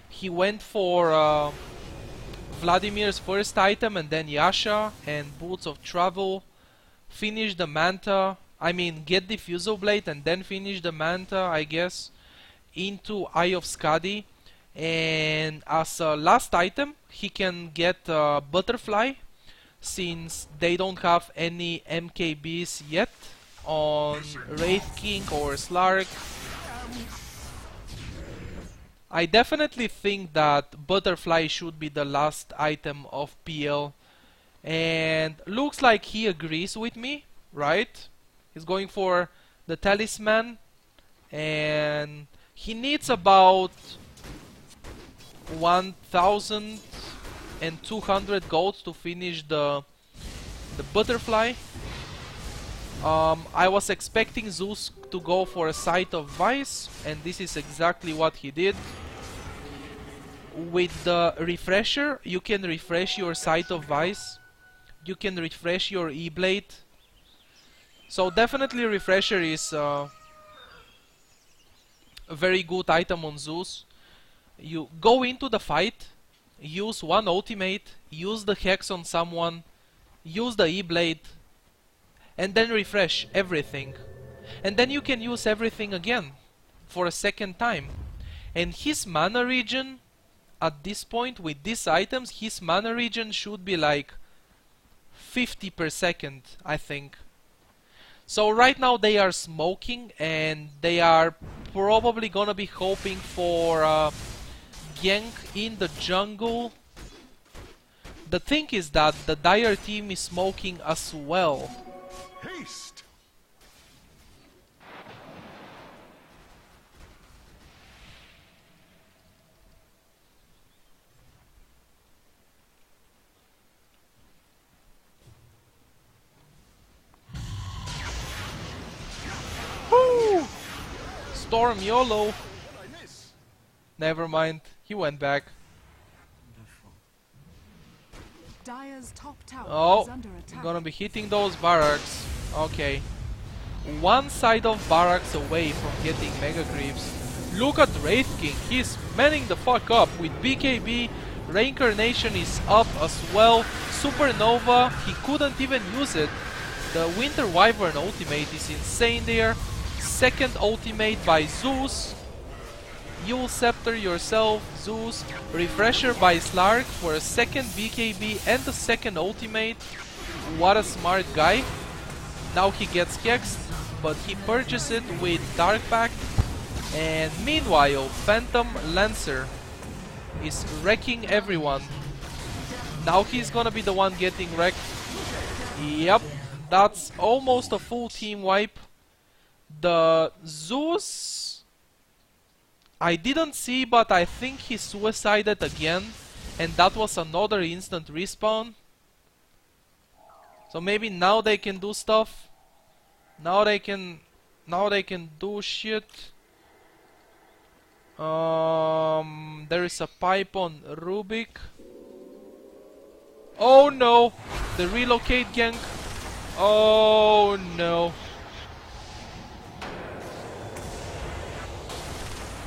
[SPEAKER 1] He went for Vladimir's first item and then Yasha and Boots of Travel. Finish the Manta. I mean, get the Fuso Blade and then finish the Manta, I guess. Into Eye of Skadi. And as a last item, he can get Butterfly. Since they don't have any MKBs yet on Wraith King or Slark. I definitely think that Butterfly should be the last item of PL. And looks like he agrees with me, right? He's going for the Talisman. And he needs about 1,200 gold to finish the Butterfly. I was expecting Zeus to go for a Sight of Vice, and this is exactly what he did. With the refresher, you can refresh your Sight of Vice. You can refresh your E-Blade. So definitely refresher is a very good item on Zeus. You go into the fight, use one ultimate, use the Hex on someone, use the E-Blade, and then refresh everything. And then you can use everything again for a second time. And his mana regen, at this point with these items, his mana regen should be like 50 per second, I think. So right now they are smoking and they are probably gonna be hoping for gank in the jungle. The thing is that the Dire team is smoking as well.
[SPEAKER 3] Haste.
[SPEAKER 1] Woo! Storm YOLO. Never mind, he went back.
[SPEAKER 2] Dire's top tower
[SPEAKER 1] Oh,
[SPEAKER 2] is under attack.
[SPEAKER 1] gonna be hitting those barracks. Okay. One side of barracks away from getting Mega Creeps. Look at Wraith King, he's manning the fuck up with BKB. Reincarnation is up as well. Supernova, he couldn't even use it. The Winter Wyvern ultimate is insane there. Second ultimate by Zeus. You'll scepter yourself, Zeus. Refresher by Slark for a second BKB and a second ultimate. What a smart guy. Now he gets hexed, but he purchases it with Dark Pact. And meanwhile, Phantom Lancer is wrecking everyone. Now he's gonna be the one getting wrecked. Yep, that's almost a full team wipe. The Zeus, I didn't see, but I think he suicided again, and that was another instant respawn. So maybe now they can do stuff. Now they can do shit. There is a pipe on Rubik. Oh no! The relocate gank. Oh no.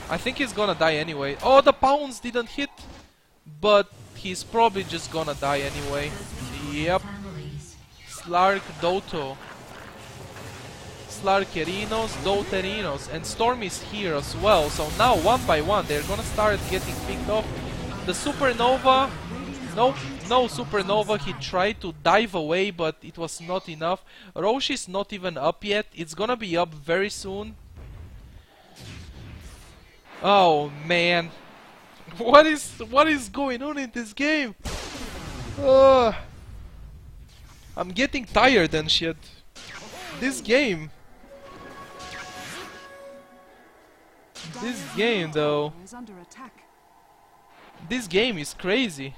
[SPEAKER 1] I think he's gonna die anyway. Oh, the pounds didn't hit, but he's probably just gonna die anyway. Yep. Slark Doto. Slarkerinos, Doterinos, and Storm is here as well. So now one by one they're gonna start getting picked off. The Supernova. Nope, no Supernova. He tried to dive away, but it was not enough. Roche is not even up yet. It's gonna be up very soon. Oh man, what is going on in this game? I'm getting tired and shit. This game though.
[SPEAKER 2] Is under attack.
[SPEAKER 1] This game is crazy.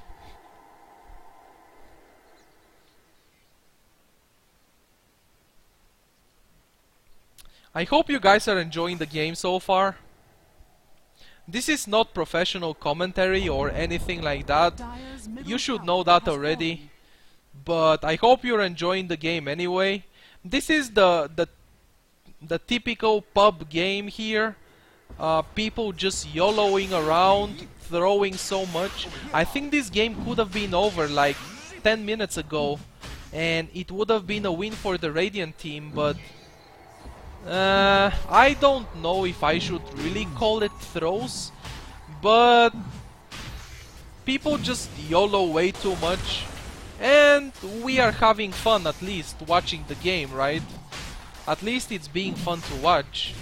[SPEAKER 1] I hope you guys are enjoying the game so far. This is not professional commentary or anything like that. You should know that already. But I hope you're enjoying the game anyway. This is the typical pub game here. People just YOLOing around, throwing so much. I think this game could have been over like 10 minutes ago, and it would have been a win for the Radiant team, but I don't know if I should really call it throws, but people just YOLO way too much, and we are having fun at least watching the game, right? At least it's being fun to watch.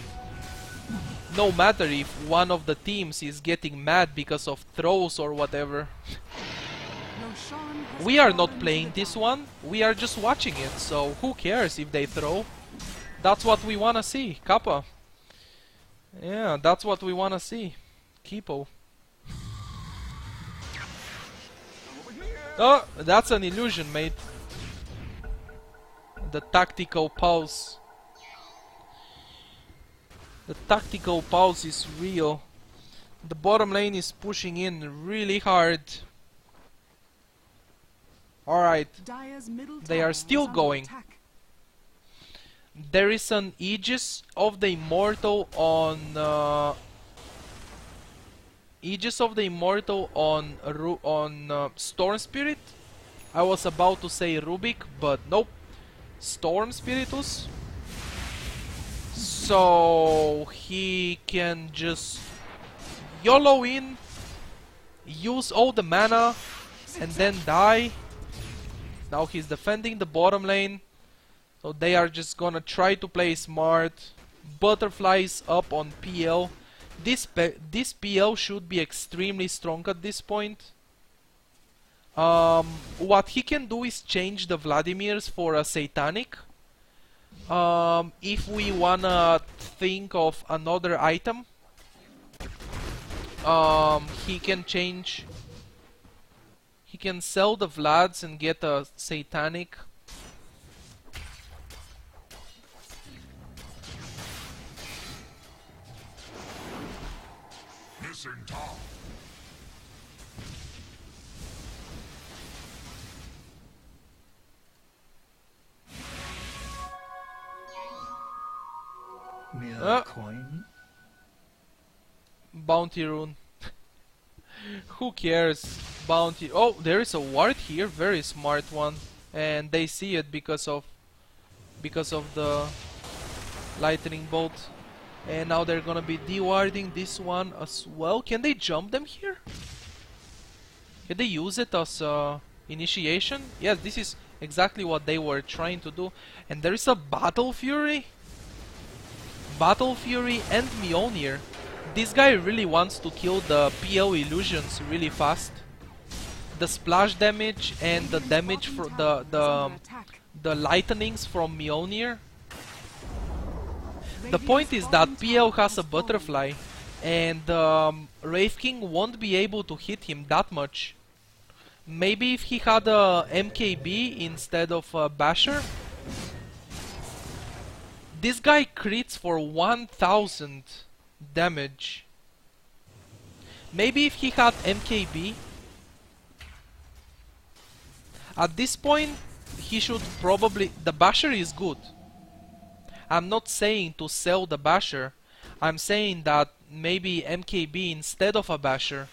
[SPEAKER 1] No matter if one of the teams is getting mad because of throws or whatever. We are not playing this one, we are just watching it, so who cares if they throw? That's what we wanna see, Kappa. Yeah, that's what we wanna see. Kipo. Oh, that's an illusion, mate. The tactical pulse. The tactical pulse is real. The bottom lane is pushing in really hard. Alright, they are still going. There is an Aegis of the Immortal on Storm Spirit. I was about to say Rubik, but nope. Storm Spiritus. So he can just YOLO in, use all the mana, and then die. Now he's defending the bottom lane. So they are just gonna try to play smart. Butterflies up on PL. This PL should be extremely strong at this point. What he can do is change the Vladimirs for a Satanic. If we wanna think of another item, he can change. He can sell the Vlads and get a Satanic.
[SPEAKER 3] Missing top.
[SPEAKER 4] Coin.
[SPEAKER 1] Bounty rune. Who cares? Bounty. Oh, there is a ward here, very smart one, and they see it because of the lightning bolt. And now they're gonna be dewarding this one as well. Can they jump them here? Can they use it as initiation? Yes, this is exactly what they were trying to do. And there is a Battle Fury. Battle Fury and Mjolnir. This guy really wants to kill the PL illusions really fast. The splash damage and the damage for the lightnings from Mjolnir. The point is that PL has a butterfly, and Wraith King won't be able to hit him that much. Maybe if he had a MKB instead of a Basher. This guy crits for 1000 damage. Maybe if he had MKB. At this point, he should probably... The Basher is good. I'm not saying to sell the Basher. I'm saying that maybe MKB instead of a Basher.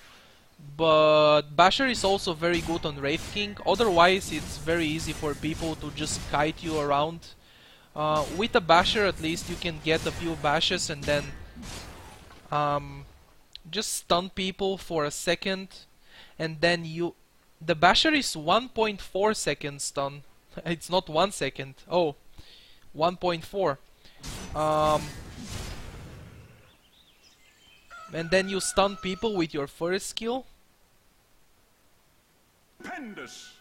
[SPEAKER 1] But Basher is also very good on Wraith King. Otherwise, it's very easy for people to just kite you around. With a Basher, at least you can get a few bashes and then just stun people for a second, and then you... The Basher is 1.4 seconds stun. It's not 1 second. Oh, 1.4. And then you stun people with your first skill.
[SPEAKER 3] Pendus.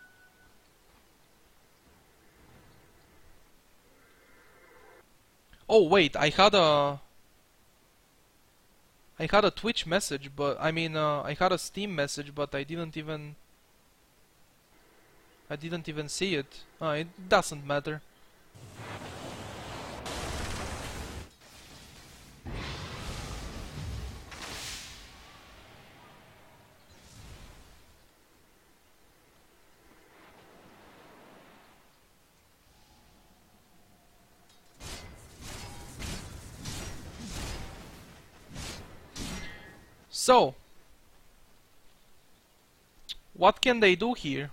[SPEAKER 1] Oh wait, I had a Twitch message, but I mean I had a Steam message, but I didn't even see it. It doesn't matter. So, what can they do here?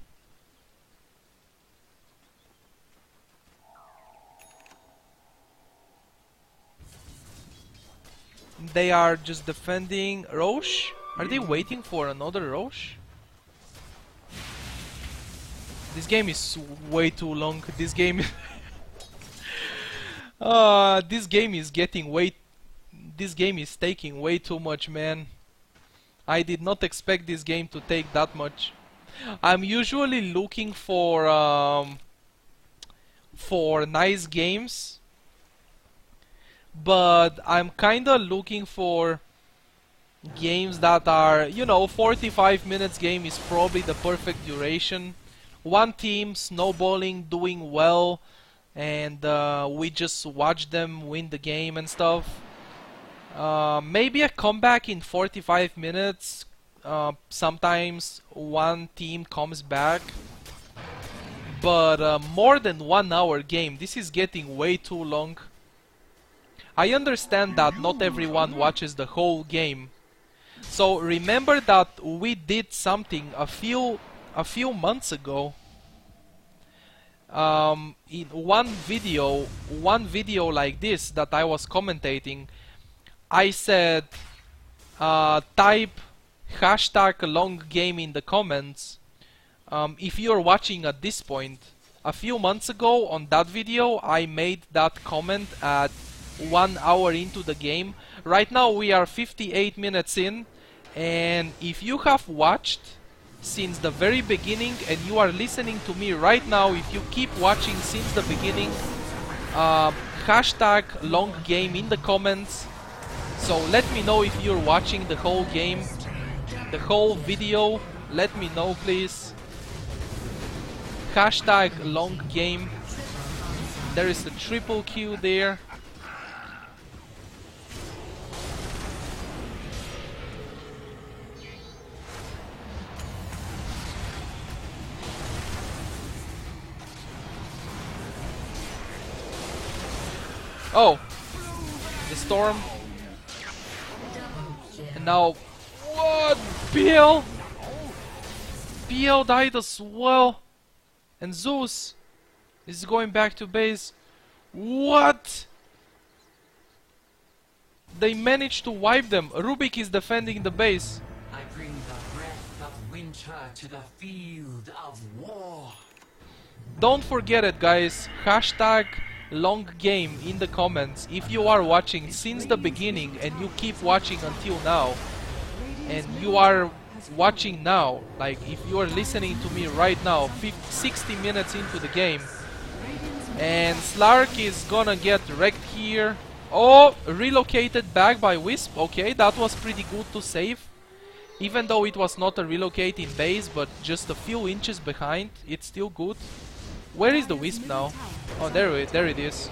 [SPEAKER 1] They are just defending Roche? Are they waiting for another Roche? This game is way too long. This game this game is getting way... This game is taking way too much, man. I did not expect this game to take that much. I'm usually looking for nice games, but I'm kinda looking for games that are, you know, 45 minutes game is probably the perfect duration. One team snowballing, doing well, and we just watch them win the game and stuff. Maybe a comeback in 45 minutes. Sometimes one team comes back. But more than 1 hour game, this is getting way too long. I understand that not everyone watches the whole game. So remember that we did something a few months ago. In one video like this that I was commentating, I said, type hashtag long game in the comments if you're watching at this point. A few months ago on that video I made that comment at 1 hour into the game. Right now we are 58 minutes in, and if you have watched since the very beginning and you are listening to me right now, if you keep watching since the beginning, hashtag long game in the comments. So let me know if you're watching the whole game, the whole video. Let me know, please. Hashtag long game. There is a triple Q there. Oh, the storm. And now, what? PL? PL died as well. And Zeus is going back to base. What? They managed to wipe them. Rubik is defending the base.
[SPEAKER 5] I bring the breath of winter to the field of war.
[SPEAKER 1] Don't forget it, guys. Hashtag long game in the comments if you are watching since the beginning and you keep watching until now. And you are watching now, like if you are listening to me right now, 60 minutes into the game. And Slark is gonna get wrecked here. Oh, relocated back by Wisp. Okay, that was pretty good to save. Even though it was not a relocating base, but just a few inches behind, it's still good. Where is the Wisp now? Oh, there it is.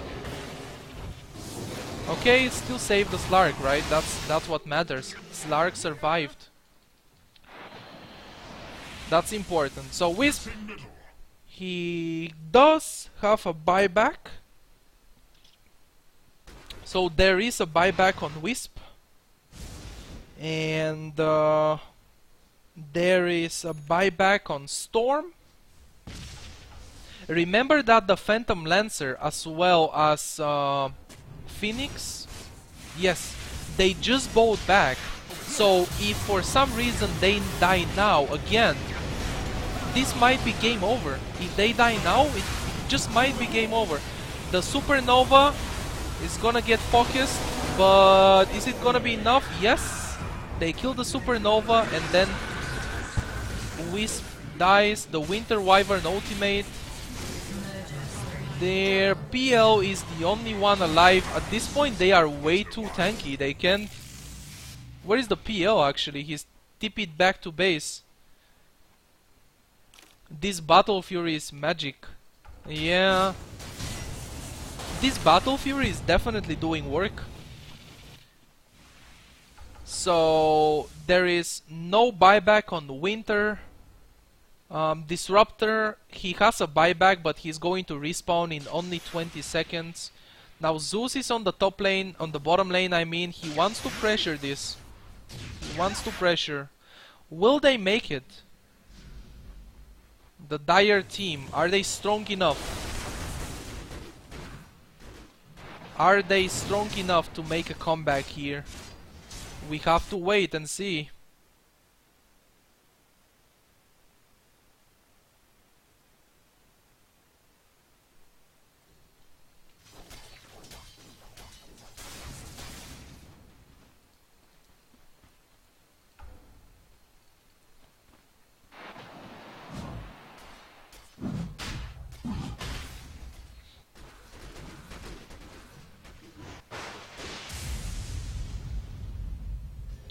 [SPEAKER 1] Okay, still saved the Slark, right? That's what matters. Slark survived. That's important. So Wisp, he does have a buyback. So there is a buyback on Wisp. And there is a buyback on Storm. Remember that the Phantom Lancer as well as Phoenix, yes, they just bought back. So if for some reason they die now again, this might be game over. If they die now, it just might be game over. The Supernova is gonna get focused, but is it gonna be enough? Yes, they kill the Supernova and then Wisp dies. The Winter Wyvern ultimate. Their PL is the only one alive. At this point they are way too tanky. They can't... Where is the PL actually? He's TP'd back to base. This Battle Fury is magic. Yeah. This Battle Fury is definitely doing work. So there is no buyback on the Winter. Disruptor, he has a buyback, but he's going to respawn in only 20 seconds. Now Zeus is on the top lane, on the bottom lane I mean. He wants to pressure this. He wants to pressure. Will they make it? The Dire team, are they strong enough? Are they strong enough to make a comeback here? We have to wait and see.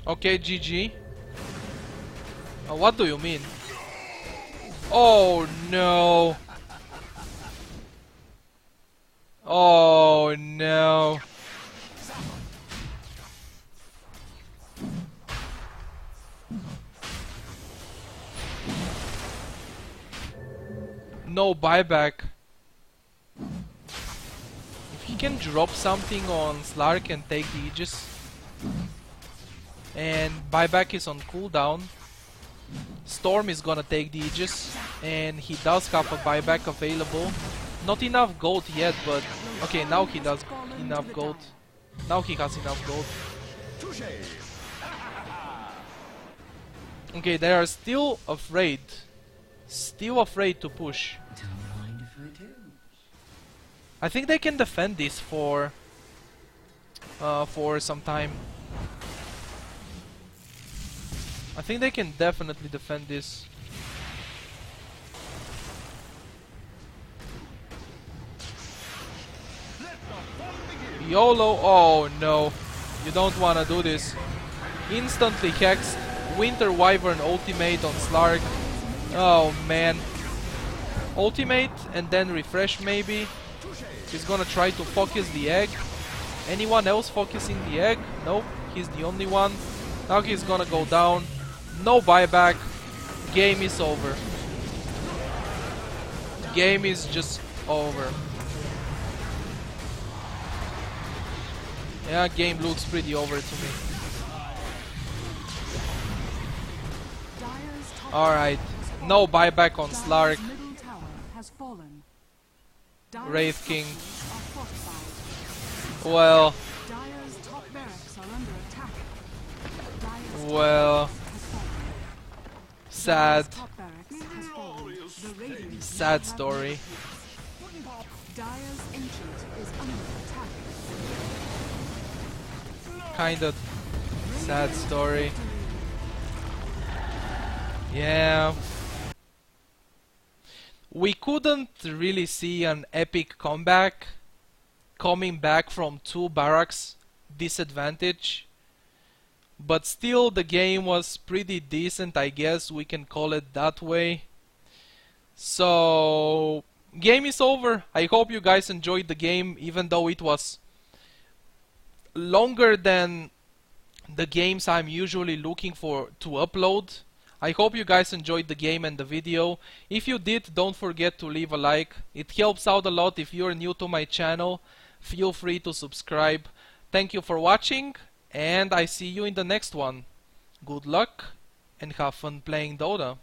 [SPEAKER 1] Okay, GG. What do you mean? Oh no. Oh no. No buyback. If he can drop something on Slark and take the Aegis. And buyback is on cooldown. Storm is gonna take the Aegis, and he does have a buyback available. Not enough gold yet, but okay, now he does enough gold. Now he has enough gold. Okay, they are still afraid. Still afraid to push. I think they can defend this for some time. I think they can definitely defend this. YOLO. Oh no. You don't wanna do this. Instantly hexed. Winter Wyvern ultimate on Slark. Oh man. Ultimate and then refresh maybe. He's gonna try to focus the egg. Anyone else focusing the egg? Nope, he's the only one. Now he's gonna go down. No buyback. Game is over. Game is just over. Yeah, game looks pretty over to me. Alright, no buyback on Slark. Wraith King. Well. Well. Sad. Sad story. Kinda sad story. Yeah. We couldn't really see an epic comeback coming back from 2 barracks disadvantage, but still the game was pretty decent, I guess we can call it that way. So game is over. I hope you guys enjoyed the game, even though it was longer than the games I'm usually looking for to upload. I hope you guys enjoyed the game and the video. If you did, don't forget to leave a like. It helps out a lot. If you're new to my channel, feel free to subscribe. Thank you for watching, and I see you in the next one. Good luck and have fun playing Dota.